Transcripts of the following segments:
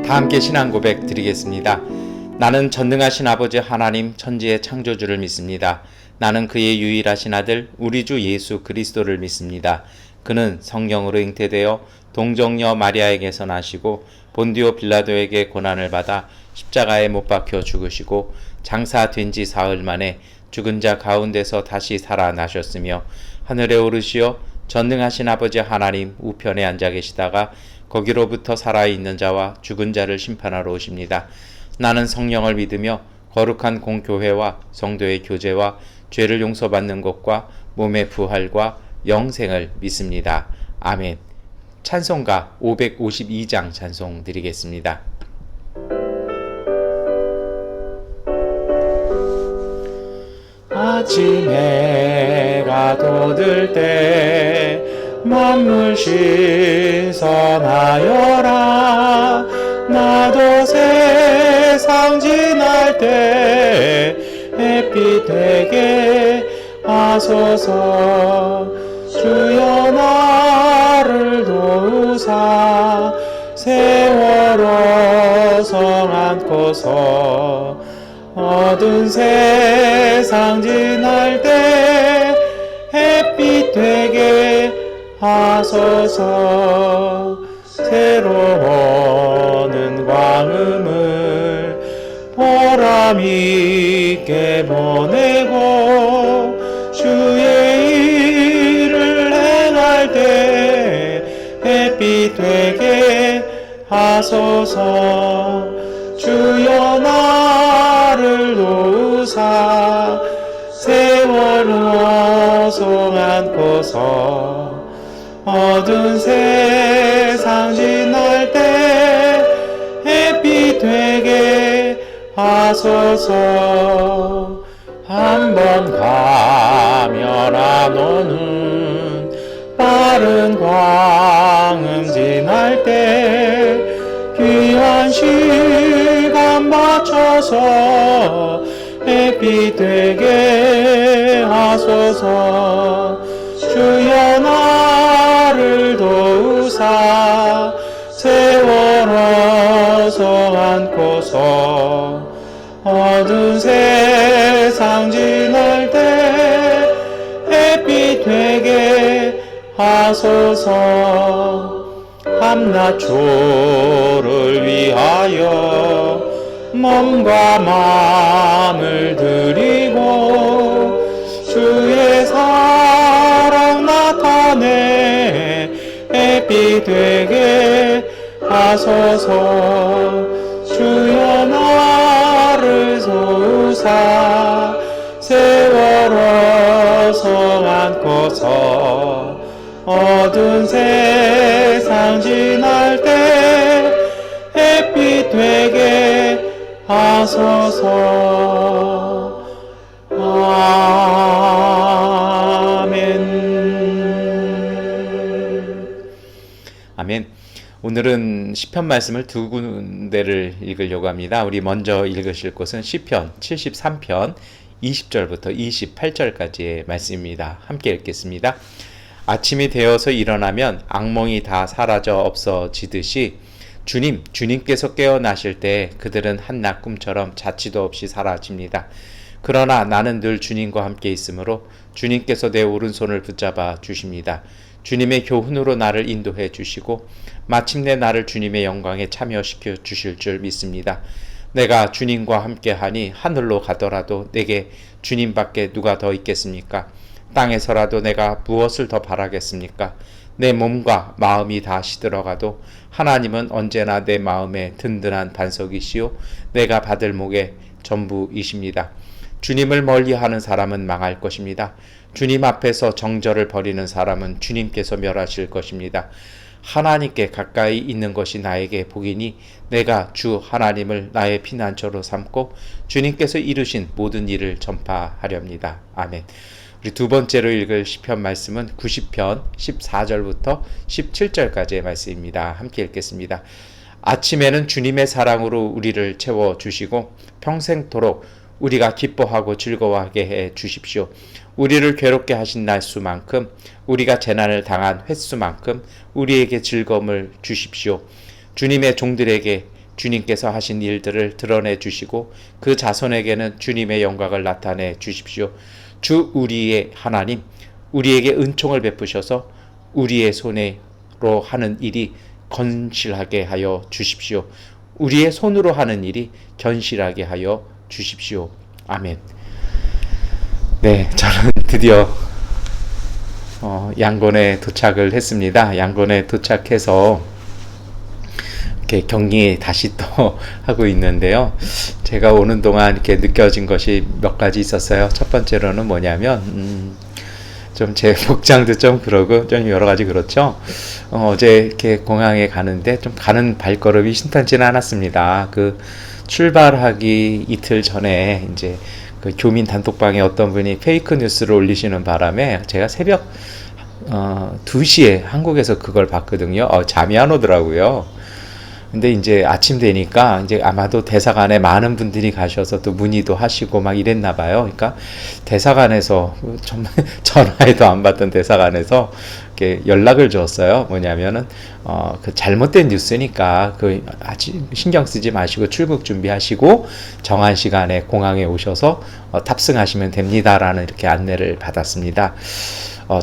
다 함께 신앙 고백 드리겠습니다. 나는 전능하신 아버지 하나님 천지의 창조주를 믿습니다. 나는 그의 유일하신 아들 우리 주 예수 그리스도를 믿습니다. 그는 성령으로 잉태되어 동정녀 마리아에게서 나시고 본디오 빌라도에게 고난을 받아 십자가에 못 박혀 죽으시고 장사된 지 사흘 만에 죽은 자 가운데서 다시 살아나셨으며 하늘에 오르시어 전능하신 아버지 하나님 우편에 앉아 계시다가 거기로부터 살아있는 자와 죽은 자를 심판하러 오십니다. 나는 성령을 믿으며 거룩한 공교회와 성도의 교제와 죄를 용서받는 것과 몸의 부활과 영생을 믿습니다. 아멘. 찬송가 552장 찬송 드리겠습니다. 아침 해가 돋을 때 만물 신선하여라. 나도 세상 지날 때 햇빛 되게 하소서. 주여 나를 도우사 세월호 성 안고서 어두운 세상 지날 때 햇빛 되게 하소서. 새로워는 광음을 보람있게 보내고 주의 일을 행할 때 햇빛 되게 하소서. 주여 나를 도우사 세월호 성 안고서 어두운 세상 지날 때 햇빛 되게 하소서. 한번 가면 안 오는 빠른 광음 지날 때 귀한 시간 맞춰서 햇빛 되게 하소서. 주여 나를 도우사 세월호 성 안고서 어두운 세상 지날 때 햇빛 되게 하소서. 밤낮초를 위하여 몸과 마음을 드리고 주의 사랑 나타내 햇빛 되게 하소서. 주여 나를 도우사 세월호 성 안고서 어두운 세상 지날 때 햇빛 되게 하소서. 아멘. 오늘은 시편 말씀을 두 군데를 읽으려고 합니다. 우리 먼저 읽으실 곳은 시편 73편 20절부터 28절까지의 말씀입니다. 함께 읽겠습니다. 아침이 되어서 일어나면 악몽이 다 사라져 없어지듯이 주님께서 깨어나실 때 그들은 한낮 꿈처럼 자취도 없이 사라집니다. 그러나 나는 늘 주님과 함께 있으므로 주님께서 내 오른손을 붙잡아 주십니다. 주님의 교훈으로 나를 인도해 주시고 마침내 나를 주님의 영광에 참여시켜 주실 줄 믿습니다. 내가 주님과 함께하니 하늘로 가더라도 내게 주님밖에 누가 더 있겠습니까? 땅에서라도 내가 무엇을 더 바라겠습니까? 내 몸과 마음이 다 시들어가도 하나님은 언제나 내 마음에 든든한 반석이시오 내가 받을 목의 전부이십니다. 주님을 멀리하는 사람은 망할 것입니다. 주님 앞에서 정절을 벌이는 사람은 주님께서 멸하실 것입니다. 하나님께 가까이 있는 것이 나에게 복이니 내가 주 하나님을 나의 피난처로 삼고 주님께서 이루신 모든 일을 전파하렵니다. 아멘. 우리 두 번째로 읽을 시편 말씀은 90편 14절부터 17절까지의 말씀입니다. 함께 읽겠습니다. 아침에는 주님의 사랑으로 우리를 채워주시고 평생토록 우리가 기뻐하고 즐거워하게 해 주십시오. 우리를 괴롭게 하신 날수만큼 우리가 재난을 당한 횟수만큼 우리에게 즐거움을 주십시오. 주님의 종들에게 주님께서 하신 일들을 드러내 주시고 그 자손에게는 주님의 영광을 나타내 주십시오. 주 우리의 하나님, 우리에게 은총을 베푸셔서 우리의 손으로 하는 일이 건실하게 하여 주십시오. 우리의 손으로 하는 일이 견실하게 하여 주십시오. 아멘. 네, 저는 드디어 양곤에 도착을 했습니다. 양곤에 도착해서 이렇게 경기 다시 또 하고 있는데요. 제가 오는 동안 이렇게 느껴진 것이 몇 가지 있었어요. 첫 번째로는 뭐냐면 좀 제 복장도 좀 그러고 좀 여러 가지 그렇죠. 어제 이렇게 공항에 가는데 좀 가는 발걸음이 신탄치는 않았습니다. 그 출발하기 이틀 전에 이제 그 교민 단톡방에 어떤 분이 페이크 뉴스를 올리시는 바람에 제가 새벽 2시에 한국에서 그걸 봤거든요. 잠이 안 오더라고요. 근데 이제 아침 되니까 이제 아마도 대사관에 많은 분들이 가셔서 또 문의도 하시고 막 이랬나 봐요. 그러니까 대사관에서 정말 전화에도 안 받던 대사관에서 이렇게 연락을 줬어요. 뭐냐면은 그 잘못된 뉴스니까 그 아직 신경 쓰지 마시고 출국 준비하시고 정한 시간에 공항에 오셔서 탑승하시면 됩니다라는 이렇게 안내를 받았습니다.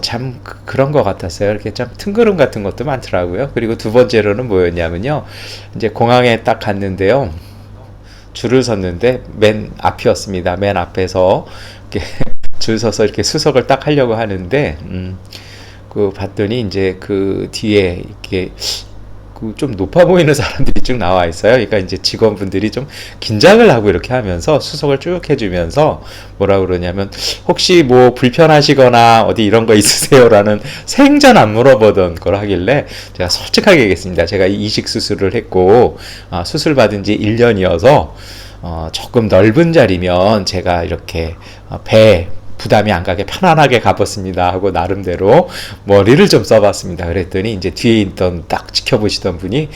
참 그런 것 같았어요. 이렇게 참 뜬구름 같은 것도 많더라고요. 그리고 두 번째로는 뭐였냐면요. 이제 공항에 딱 갔는데요. 줄을 섰는데 맨 앞이었습니다. 맨 앞에서 이렇게 줄 서서 이렇게 수석을 딱 하려고 하는데 그 봤더니 이제 그 뒤에 이렇게 그 좀 높아 보이는 사람들이 쭉 나와 있어요. 그러니까 이제 직원분들이 좀 긴장을 하고 이렇게 하면서 수석을 쭉 해주면서 뭐라 그러냐면 혹시 뭐 불편하시거나 어디 이런 거 있으세요라는 생전 안 물어보던 걸 하길래 제가 솔직하게 얘기했습니다. 제가 이식 수술을 했고 수술 받은 지 1년이어서 조금 넓은 자리면 제가 이렇게 배 부담이 안 가게 편안하게 가봤습니다 하고 나름대로 머리를 좀 써봤습니다. 그랬더니 이제 뒤에 있던 딱 지켜보시던 분이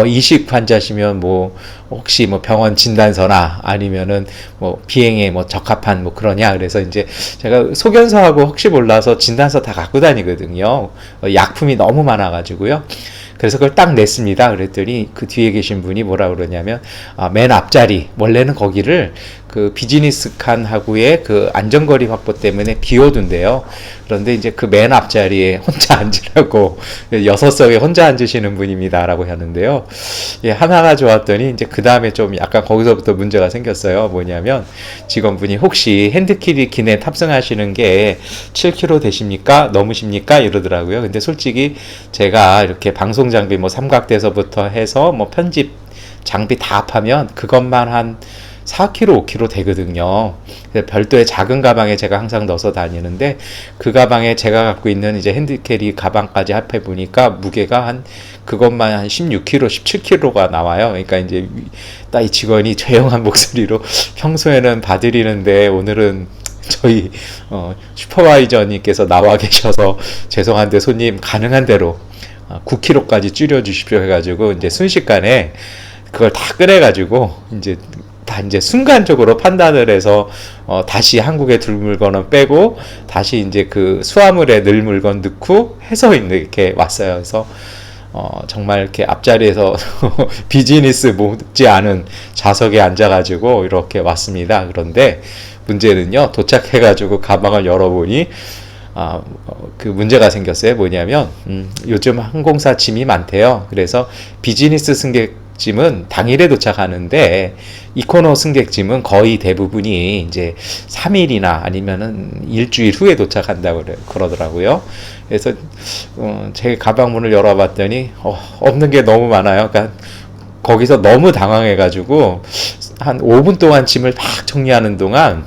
이식 환자시면 뭐 혹시 뭐 병원 진단서나 아니면은 뭐 비행에 뭐 적합한 뭐 그러냐 그래서 이제 제가 소견서하고 혹시 몰라서 진단서 다 갖고 다니거든요. 약품이 너무 많아가지고요. 그래서 그걸 딱 냈습니다. 그랬더니 그 뒤에 계신 분이 뭐라 그러냐면 맨 앞자리 원래는 거기를 그 비즈니스 칸하고의 그 안전거리 확보 때문에 비워둔대요. 그런데 이제 그 맨 앞자리에 혼자 앉으라고 6석에 혼자 앉으시는 분입니다라고 하는데요. 예, 하나가 좋았더니 이제 그 다음에 좀 약간 거기서부터 문제가 생겼어요. 뭐냐면 직원분이 혹시 핸드킬이 기내 탑승하시는 게 7kg 되십니까? 넘으십니까? 이러더라고요. 근데 솔직히 제가 이렇게 방송 장비 뭐 삼각대서부터 해서 뭐 편집 장비 다 합하면 그것만 한 4kg, 5kg 되거든요. 별도의 작은 가방에 제가 항상 넣어서 다니는데 그 가방에 제가 갖고 있는 이제 핸드캐리 가방까지 합해 보니까 무게가 한 그것만 한 16kg, 17kg가 나와요. 그러니까 이제 딱 이 직원이 조용한 목소리로 평소에는 봐드리는데 오늘은 저희 슈퍼바이저님께서 나와 계셔서 죄송한데 손님 가능한 대로 9kg까지 줄여주십시오 해가지고 이제 순식간에 그걸 다 꺼내가지고 이제 순간적으로 판단을 해서 다시 한국에 둘 물건은 빼고 다시 이제 그 수화물에 넣을 물건 넣고 해서 이렇게 왔어요. 그래서 정말 이렇게 앞자리에서 비즈니스 못지 않은 좌석에 앉아가지고 이렇게 왔습니다. 그런데 문제는요, 도착해가지고 가방을 열어보니 그 문제가 생겼어요. 뭐냐면 요즘 항공사 짐이 많대요. 그래서 비즈니스 승객짐은 당일에 도착하는데 이코노 승객짐은 거의 대부분이 이제 3일이나 아니면은 일주일 후에 도착한다고 그러더라고요. 그래서 제 가방 문을 열어봤더니 없는 게 너무 많아요. 그러니까 거기서 너무 당황해가지고 한 5분 동안 짐을 막 정리하는 동안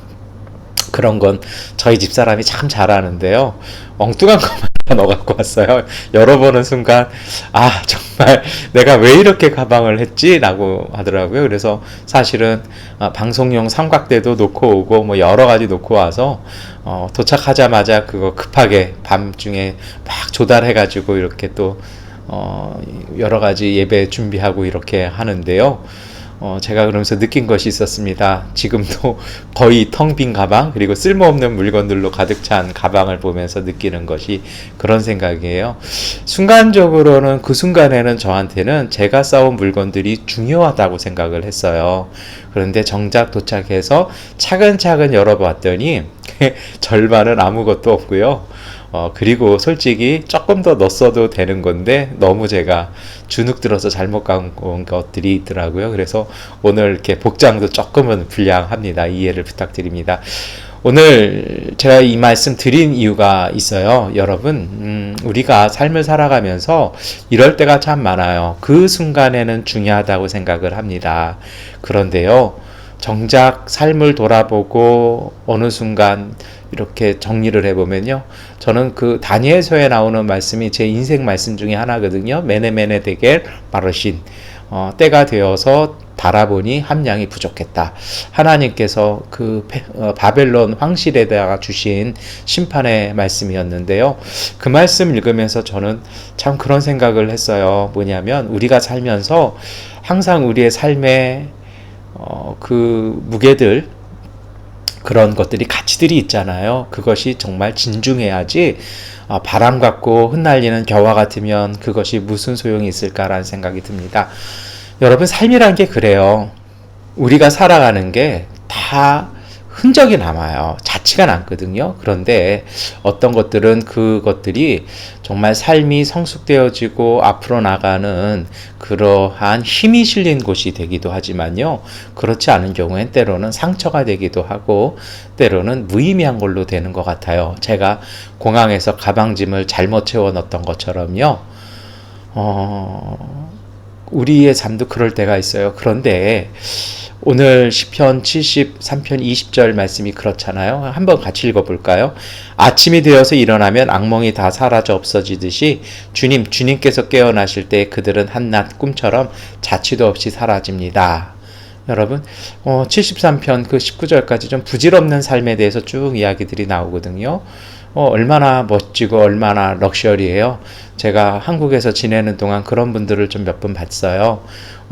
그런 건 저희 집사람이 참 잘하는데요. 엉뚱한 것만 넣어 갖고 왔어요. 열어보는 순간 정말 내가 왜 이렇게 가방을 했지? 라고 하더라고요. 그래서 사실은 방송용 삼각대도 놓고 오고 뭐 여러 가지 놓고 와서 도착하자마자 그거 급하게 밤중에 막 조달해 가지고 이렇게 또 여러 가지 예배 준비하고 이렇게 하는데요. 제가 그러면서 느낀 것이 있었습니다. 지금도 거의 텅 빈 가방, 그리고 쓸모없는 물건들로 가득 찬 가방을 보면서 느끼는 것이 그런 생각이에요. 순간적으로는 그 순간에는 저한테는 제가 쌓은 물건들이 중요하다고 생각을 했어요. 그런데 정작 도착해서 차근차근 열어봤더니 절반은 아무것도 없고요. 그리고 솔직히 조금 더 넣었어도 되는 건데 너무 제가 주눅 들어서 잘못 갖고 것들이 있더라고요. 그래서 오늘 이렇게 복장도 조금은 불량합니다. 이해를 부탁드립니다. 오늘 제가 이 말씀 드린 이유가 있어요. 여러분, 우리가 삶을 살아가면서 이럴 때가 참 많아요. 그 순간에는 중요하다고 생각을 합니다. 그런데요, 정작 삶을 돌아보고 어느 순간 이렇게 정리를 해보면요, 저는 그 다니엘서에 나오는 말씀이 제 인생 말씀 중에 하나거든요. 메네메네 데겔 바르신, 때가 되어서 달아보니 함량이 부족했다. 하나님께서 그 바벨론 황실에다가 주신 심판의 말씀이었는데요. 그 말씀 읽으면서 저는 참 그런 생각을 했어요. 뭐냐면 우리가 살면서 항상 우리의 삶에 그 무게들, 그런 것들이 가치들이 있잖아요. 그것이 정말 진중해야지 바람 같고 흩날리는 겨와 같으면 그것이 무슨 소용이 있을까라는 생각이 듭니다. 여러분, 삶이란 게 그래요. 우리가 살아가는 게 다 흔적이 남아요. 자취가 남거든요. 그런데 어떤 것들은 그것들이 정말 삶이 성숙되어지고 앞으로 나가는 그러한 힘이 실린 곳이 되기도 하지만요. 그렇지 않은 경우엔 때로는 상처가 되기도 하고 때로는 무의미한 걸로 되는 것 같아요. 제가 공항에서 가방짐을 잘못 채워 넣었던 것처럼요. 우리의 삶도 그럴 때가 있어요. 그런데 오늘 시편 73편 20절 말씀이 그렇잖아요. 한번 같이 읽어볼까요? 아침이 되어서 일어나면 악몽이 다 사라져 없어지듯이 주님께서 깨어나실 때 그들은 한낮 꿈처럼 자취도 없이 사라집니다. 여러분, 73편 그 19절까지 좀 부질없는 삶에 대해서 쭉 이야기들이 나오거든요. 얼마나 멋지고 얼마나 럭셔리해요. 제가 한국에서 지내는 동안 그런 분들을 좀 몇 분 봤어요.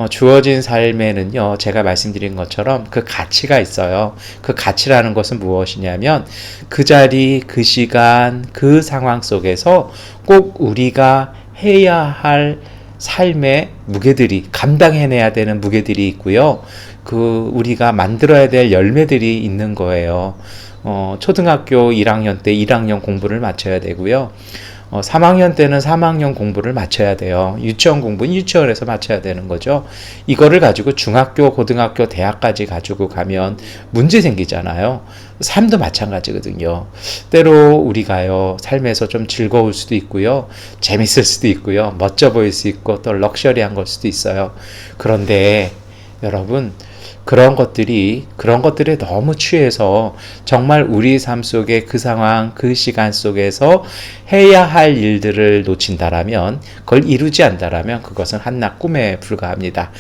주어진 삶에는요, 제가 말씀드린 것처럼 그 가치가 있어요. 그 가치라는 것은 무엇이냐면 그 자리, 그 시간, 그 상황 속에서 꼭 우리가 해야 할 삶의 무게들이, 감당해내야 되는 무게들이 있고요. 그 우리가 만들어야 될 열매들이 있는 거예요. 초등학교 1학년 때 1학년 공부를 마쳐야 되고요. 3학년 때는 3학년 공부를 마쳐야 돼요. 유치원 공부는 유치원에서 마쳐야 되는 거죠. 이거를 가지고 중학교, 고등학교, 대학까지 가지고 가면 문제 생기잖아요. 삶도 마찬가지거든요. 때로 우리가요, 삶에서 좀 즐거울 수도 있고요. 재밌을 수도 있고요. 멋져 보일 수 있고 또 럭셔리한 걸 수도 있어요. 그런데 여러분, 그런 것들에 너무 취해서 정말 우리 삶 속에 그 상황, 그 시간 속에서 해야 할 일들을 놓친다라면, 그걸 이루지 않는다라면 그것은 한낱 꿈에 불과합니다.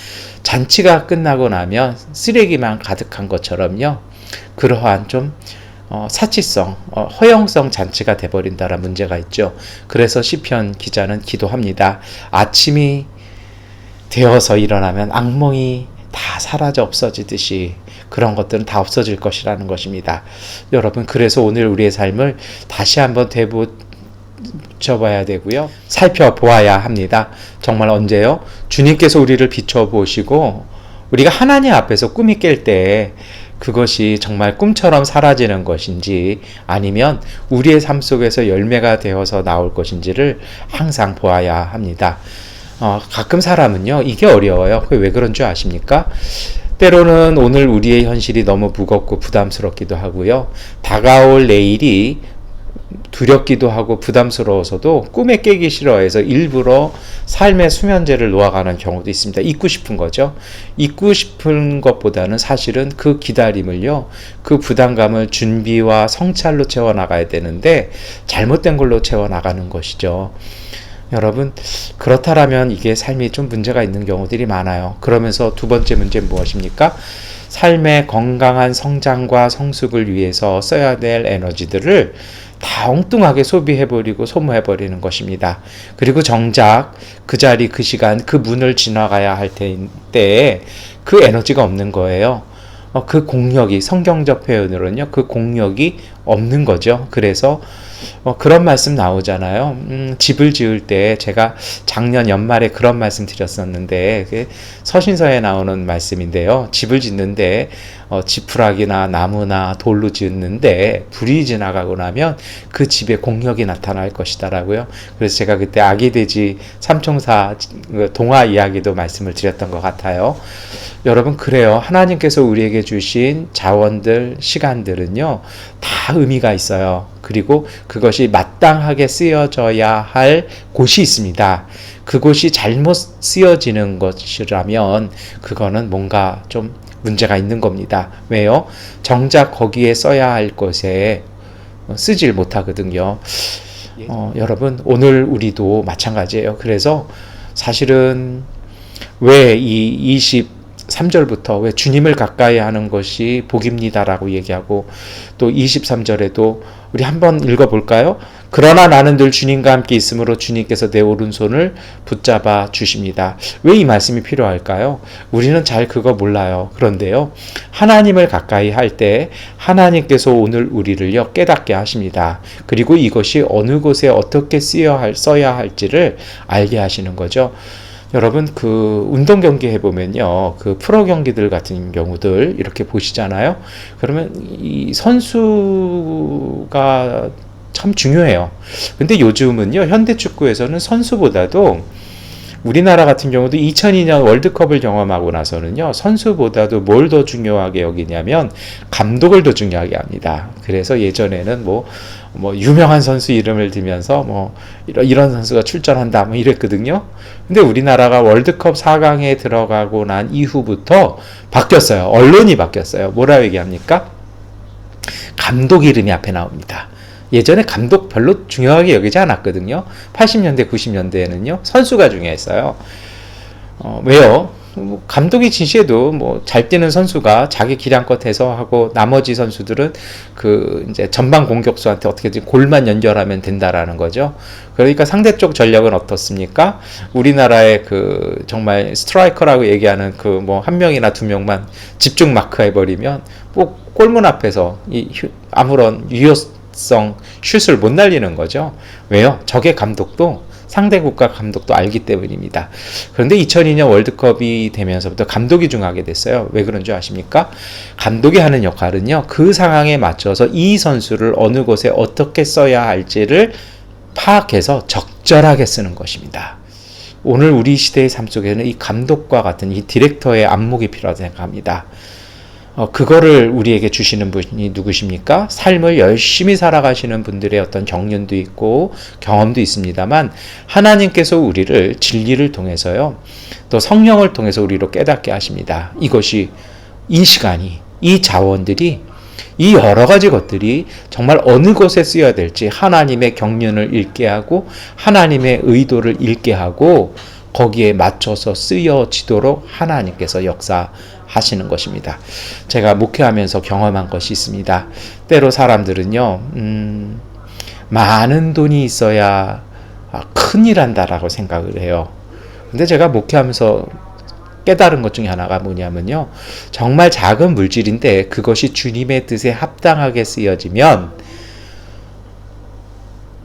잔치가 끝나고 나면 쓰레기만 가득한 것처럼요. 그러한 좀 사치성, 허영성 잔치가 돼버린다라는 문제가 있죠. 그래서 시편 기자는 기도합니다. 아침이 되어서 일어나면 악몽이 다 사라져 없어지듯이 그런 것들은 다 없어질 것이라는 것입니다. 여러분, 그래서 오늘 우리의 삶을 다시 한번 되짚어봐야 되고요. 살펴보아야 합니다. 정말 언제요? 주님께서 우리를 비춰보시고 우리가 하나님 앞에서 꿈이 깰 때 그것이 정말 꿈처럼 사라지는 것인지 아니면 우리의 삶 속에서 열매가 되어서 나올 것인지를 항상 보아야 합니다. 가끔 사람은요, 이게 어려워요. 그게 왜 그런 줄 아십니까? 때로는 오늘 우리의 현실이 너무 무겁고 부담스럽기도 하고요. 다가올 내일이 두렵기도 하고 부담스러워서도 꿈에 깨기 싫어해서 일부러 삶의 수면제를 놓아가는 경우도 있습니다. 잊고 싶은 거죠. 잊고 싶은 것보다는 사실은 그 기다림을요, 그 부담감을 준비와 성찰로 채워나가야 되는데 잘못된 걸로 채워나가는 것이죠. 여러분, 그렇다라면 이게 삶이 좀 문제가 있는 경우들이 많아요. 그러면서 두 번째 문제는 무엇입니까? 삶의 건강한 성장과 성숙을 위해서 써야 될 에너지들을 다 엉뚱하게 소비해버리고 소모해버리는 것입니다. 그리고 정작 그 자리, 그 시간, 그 문을 지나가야 할 때에 그 에너지가 없는 거예요. 그 공력이, 성경적 표현으로는요, 그 공력이 없는 거죠. 그래서 그런 말씀 나오잖아요. 집을 지을 때 제가 작년 연말에 그런 말씀 드렸었는데, 서신서에 나오는 말씀인데요. 집을 짓는데 지푸라기나 나무나 돌로 짓는데 불이 지나가고 나면 그 집에 공력이 나타날 것이다라고요. 그래서 제가 그때 아기 돼지 삼총사 동화 이야기도 말씀을 드렸던 것 같아요. 여러분, 그래요. 하나님께서 우리에게 주신 자원들, 시간들은요, 다 의미가 있어요. 그리고 그것이 마땅하게 쓰여져야 할 곳이 있습니다. 그곳이 잘못 쓰여지는 것이라면 그거는 뭔가 좀 문제가 있는 겁니다. 왜요? 정작 거기에 써야 할 것에 쓰질 못하거든요. 여러분, 오늘 우리도 마찬가지예요. 그래서 사실은 왜 이 23절부터 왜 주님을 가까이 하는 것이 복입니다라고 얘기하고, 또 23절에도 우리 한번 읽어볼까요? 그러나 나는 늘 주님과 함께 있으므로 주님께서 내 오른손을 붙잡아 주십니다. 왜 이 말씀이 필요할까요? 우리는 잘 그거 몰라요. 그런데요, 하나님을 가까이 할 때 하나님께서 오늘 우리를요 깨닫게 하십니다. 그리고 이것이 어느 곳에 어떻게 써야 할지를 알게 하시는 거죠. 여러분, 그 운동 경기 해보면요, 그 프로 경기들 같은 경우들 이렇게 보시잖아요. 그러면 이 선수가 참 중요해요. 근데 요즘은요, 현대 축구에서는 선수보다도, 우리나라 같은 경우도 2002년 월드컵을 경험하고 나서는요, 선수보다도 뭘 더 중요하게 여기냐면 감독을 더 중요하게 합니다. 그래서 예전에는 뭐 유명한 선수 이름을 들면서 이런 선수가 출전한다 이랬거든요. 근데 우리나라가 월드컵 4강에 들어가고 난 이후부터 바뀌었어요. 언론이 바뀌었어요. 뭐라고 얘기합니까? 감독 이름이 앞에 나옵니다. 예전에 감독 별로 중요하게 여기지 않았거든요. 80년대, 90년대에는요, 선수가 중요했어요. 왜요? 감독이 지시해도 잘 뛰는 선수가 자기 기량껏 해서 하고, 나머지 선수들은 이제 전방 공격수한테 어떻게든 골만 연결하면 된다라는 거죠. 그러니까 상대쪽 전력은 어떻습니까? 우리나라의 정말 스트라이커라고 얘기하는 한 명이나 두 명만 집중 마크 해버리면 골문 앞에서 아무런 유효성 슛을 못 날리는 거죠. 왜요? 적의 감독도, 상대 국가 감독도 알기 때문입니다. 그런데 2002년 월드컵이 되면서부터 감독이 중요하게 됐어요. 왜 그런 줄 아십니까? 감독이 하는 역할은요, 그 상황에 맞춰서 이 선수를 어느 곳에 어떻게 써야 할지를 파악해서 적절하게 쓰는 것입니다. 오늘 우리 시대의 삶 속에는 이 감독과 같은 이 디렉터의 안목이 필요하다고 생각합니다. 그거를 우리에게 주시는 분이 누구십니까? 삶을 열심히 살아가시는 분들의 어떤 경륜도 있고 경험도 있습니다만, 하나님께서 우리를 진리를 통해서요, 또 성령을 통해서 우리로 깨닫게 하십니다. 이것이, 이 시간이, 이 자원들이, 이 여러 가지 것들이 정말 어느 곳에 쓰여야 될지 하나님의 경륜을 읽게 하고 하나님의 의도를 읽게 하고 거기에 맞춰서 쓰여지도록 하나님께서 역사하시는 것입니다. 제가 목회하면서 경험한 것이 있습니다. 때로 사람들은요, 많은 돈이 있어야 큰일 한다라고 생각을 해요. 근데 제가 목회하면서 깨달은 것 중에 하나가 뭐냐면요, 정말 작은 물질인데 그것이 주님의 뜻에 합당하게 쓰여지면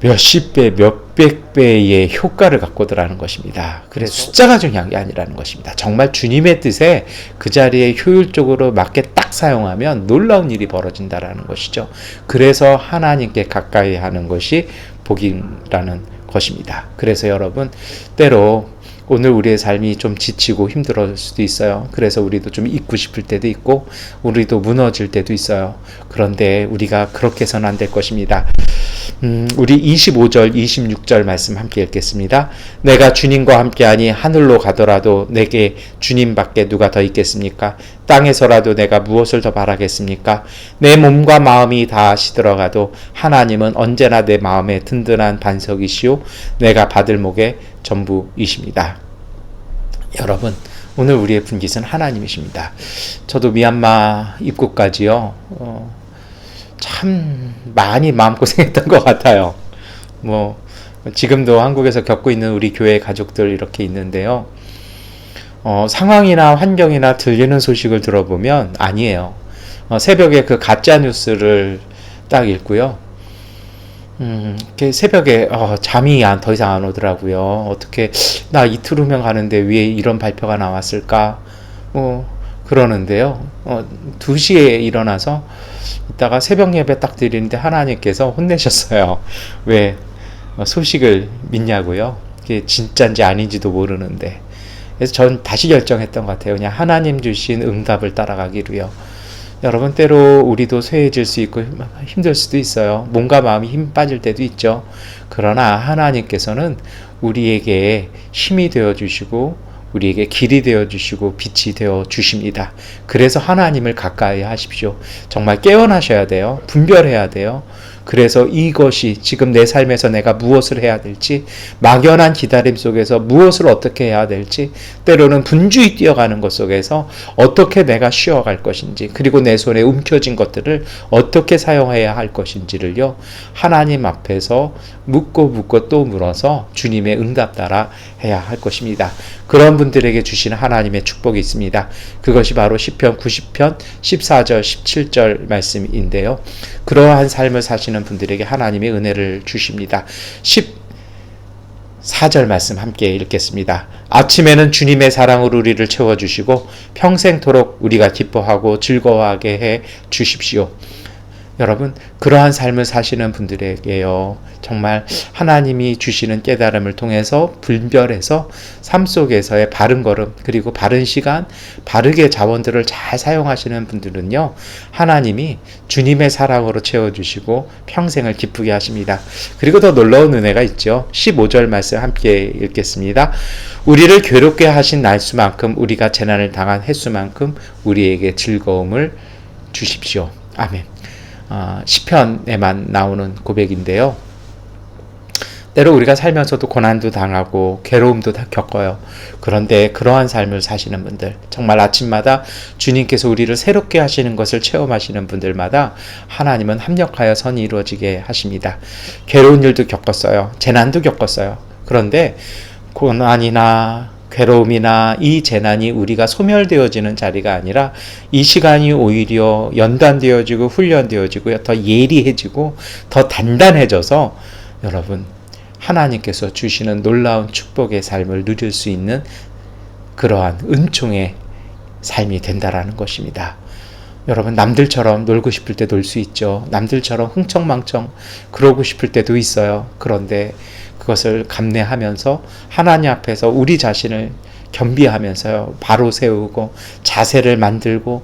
몇십 배, 몇백 배의 효과를 갖고더라는 것입니다. 그래서 숫자가 중요한 게 아니라는 것입니다. 정말 주님의 뜻에 그 자리에 효율적으로 맞게 딱 사용하면 놀라운 일이 벌어진다라는 것이죠. 그래서 하나님께 가까이 하는 것이 복이라는 것입니다. 그래서 여러분, 때로 오늘 우리의 삶이 좀 지치고 힘들어질 수도 있어요. 그래서 우리도 좀 잊고 싶을 때도 있고 우리도 무너질 때도 있어요. 그런데 우리가 그렇게 해서는 안 될 것입니다. 우리 25절, 26절 말씀 함께 읽겠습니다. 내가 주님과 함께하니 하늘로 가더라도 내게 주님밖에 누가 더 있겠습니까? 땅에서라도 내가 무엇을 더 바라겠습니까? 내 몸과 마음이 다 시들어가도 하나님은 언제나 내 마음에 든든한 반석이시오 내가 받을 목의 전부이십니다. 여러분, 오늘 우리의 분깃은 하나님이십니다. 저도 미얀마 입국까지요, 참 참 많이 마음고생했던 것 같아요. 뭐 지금도 한국에서 겪고 있는 우리 교회 가족들 이렇게 있는데요. 상황이나 환경이나 들리는 소식을 들어보면 아니에요. 새벽에 그 가짜 뉴스를 딱 읽고요. 새벽에 잠이 더 이상 안 오더라고요. 어떻게 나 이틀 후면 가는데 왜 이런 발표가 나왔을까? 그러는데요. 2시에 일어나서 이따가 새벽 예배 딱 드리는데 하나님께서 혼내셨어요. 왜 소식을 믿냐고요? 그게 진짜인지 아닌지도 모르는데. 그래서 전 다시 결정했던 것 같아요. 그냥 하나님 주신 응답을 따라가기로요. 여러분, 때로 우리도 쇠해질 수 있고 힘들 수도 있어요. 몸과 마음이 힘 빠질 때도 있죠. 그러나 하나님께서는 우리에게 힘이 되어주시고 우리에게 길이 되어주시고 빛이 되어주십니다. 그래서 하나님을 가까이 하십시오. 정말 깨어나셔야 돼요. 분별해야 돼요. 그래서 이것이 지금 내 삶에서 내가 무엇을 해야 될지, 막연한 기다림 속에서 무엇을 어떻게 해야 될지, 때로는 분주히 뛰어가는 것 속에서 어떻게 내가 쉬어갈 것인지, 그리고 내 손에 움켜진 것들을 어떻게 사용해야 할 것인지를요, 하나님 앞에서 묻고 또 물어서 주님의 응답 따라 해야 할 것입니다. 그런 분들에게 주시는 하나님의 축복이 있습니다. 그것이 바로 시편 90편 14절 17절 말씀인데요. 그러한 삶을 사시는 분들에게 하나님의 은혜를 주십니다. 14절 말씀 함께 읽겠습니다. 아침에는 주님의 사랑으로 우리를 채워주시고 평생토록 우리가 기뻐하고 즐거워하게 해 주십시오. 여러분, 그러한 삶을 사시는 분들에게요, 정말 하나님이 주시는 깨달음을 통해서 분별해서 삶 속에서의 바른 걸음, 그리고 바른 시간, 바르게 자원들을 잘 사용하시는 분들은요, 하나님이 주님의 사랑으로 채워주시고 평생을 기쁘게 하십니다. 그리고 더 놀라운 은혜가 있죠. 15절 말씀 함께 읽겠습니다. 우리를 괴롭게 하신 날수만큼, 우리가 재난을 당한 횟수만큼 우리에게 즐거움을 주십시오. 아멘. 시편에만 나오는 고백인데요. 때로 우리가 살면서도 고난도 당하고 괴로움도 다 겪어요. 그런데 그러한 삶을 사시는 분들, 정말 아침마다 주님께서 우리를 새롭게 하시는 것을 체험하시는 분들마다 하나님은 합력하여 선이 이루어지게 하십니다. 괴로운 일도 겪었어요. 재난도 겪었어요. 그런데 고난이나 괴로움이나 이 재난이 우리가 소멸되어지는 자리가 아니라 이 시간이 오히려 연단되어지고 훈련되어지고 더 예리해지고 더 단단해져서 여러분, 하나님께서 주시는 놀라운 축복의 삶을 누릴 수 있는 그러한 은총의 삶이 된다라는 것입니다. 여러분, 남들처럼 놀고 싶을 때 놀 수 있죠. 남들처럼 흥청망청 그러고 싶을 때도 있어요. 그런데 그것을 감내하면서 하나님 앞에서 우리 자신을 겸비하면서요, 바로 세우고 자세를 만들고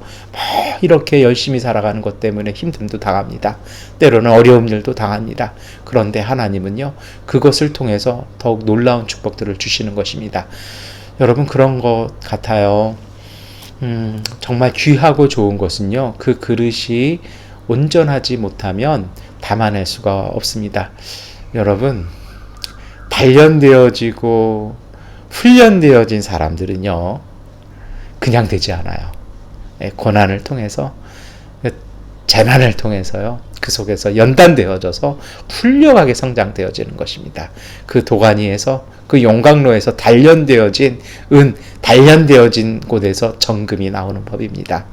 이렇게 열심히 살아가는 것 때문에 힘듦도 당합니다. 때로는 어려운 일도 당합니다. 그런데 하나님은요, 그것을 통해서 더욱 놀라운 축복들을 주시는 것입니다. 여러분, 그런 것 같아요. 정말 귀하고 좋은 것은요, 그 그릇이 온전하지 못하면 담아낼 수가 없습니다. 여러분, 단련되어지고 훈련되어진 사람들은요, 그냥 되지 않아요. 고난을 통해서, 재난을 통해서요, 그 속에서 연단되어져서 훌륭하게 성장되어지는 것입니다. 그 도가니에서, 그 용광로에서 단련되어진 단련되어진 곳에서 정금이 나오는 법입니다.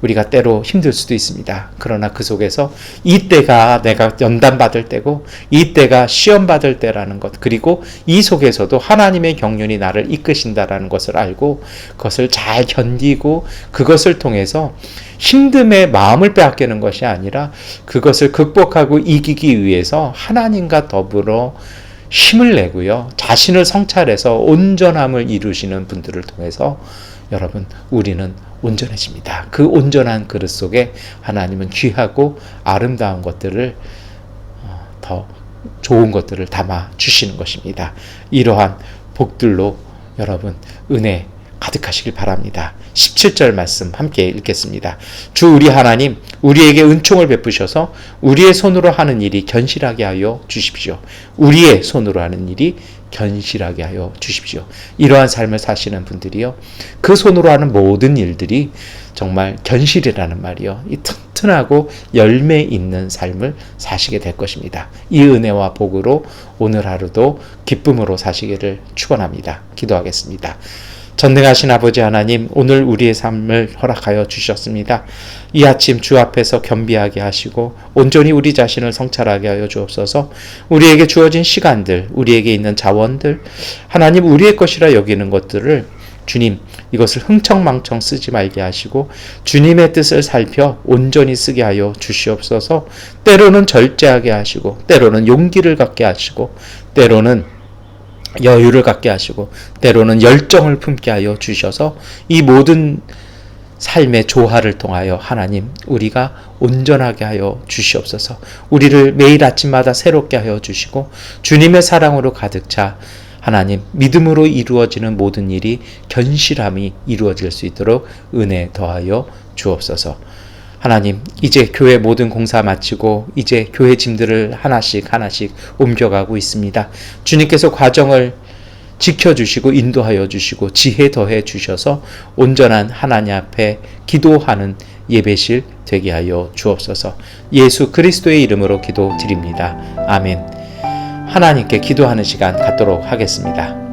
우리가 때로 힘들 수도 있습니다. 그러나 그 속에서 이때가 내가 연단받을 때고 이때가 시험받을 때라는 것, 그리고 이 속에서도 하나님의 경륜이 나를 이끄신다라는 것을 알고 그것을 잘 견디고 그것을 통해서 힘듦에 마음을 빼앗기는 것이 아니라 그것을 극복하고 이기기 위해서 하나님과 더불어 힘을 내고요, 자신을 성찰해서 온전함을 이루시는 분들을 통해서 여러분, 우리는 온전해집니다. 그 온전한 그릇 속에 하나님은 귀하고 아름다운 것들을, 더 좋은 것들을 담아 주시는 것입니다. 이러한 복들로 여러분 은혜 가득하시길 바랍니다. 17절 말씀 함께 읽겠습니다. 주 우리 하나님, 우리에게 은총을 베푸셔서 우리의 손으로 하는 일이 견실하게 하여 주십시오. 우리의 손으로 하는 일이 견실하게 하여 주십시오. 이러한 삶을 사시는 분들이요, 그 손으로 하는 모든 일들이 정말 견실이라는 말이요, 이 튼튼하고 열매 있는 삶을 사시게 될 것입니다. 이 은혜와 복으로 오늘 하루도 기쁨으로 사시기를 축원합니다. 기도하겠습니다. 전능하신 아버지 하나님, 오늘 우리의 삶을 허락하여 주셨습니다. 이 아침 주 앞에서 겸비하게 하시고 온전히 우리 자신을 성찰하게 하여 주옵소서. 우리에게 주어진 시간들, 우리에게 있는 자원들, 하나님 우리의 것이라 여기는 것들을 주님, 이것을 흥청망청 쓰지 말게 하시고 주님의 뜻을 살펴 온전히 쓰게 하여 주시옵소서. 때로는 절제하게 하시고, 때로는 용기를 갖게 하시고, 때로는 여유를 갖게 하시고, 때로는 열정을 품게 하여 주셔서 이 모든 삶의 조화를 통하여 하나님, 우리가 온전하게 하여 주시옵소서. 우리를 매일 아침마다 새롭게 하여 주시고 주님의 사랑으로 가득 차 하나님, 믿음으로 이루어지는 모든 일이 견실함이 이루어질 수 있도록 은혜 더하여 주옵소서. 하나님, 이제 교회 모든 공사 마치고 이제 교회 짐들을 하나씩 옮겨가고 있습니다. 주님께서 과정을 지켜주시고 인도하여 주시고 지혜 더해 주셔서 온전한 하나님 앞에 기도하는 예배실 되게 하여 주옵소서. 예수 그리스도의 이름으로 기도드립니다. 아멘. 하나님께 기도하는 시간 갖도록 하겠습니다.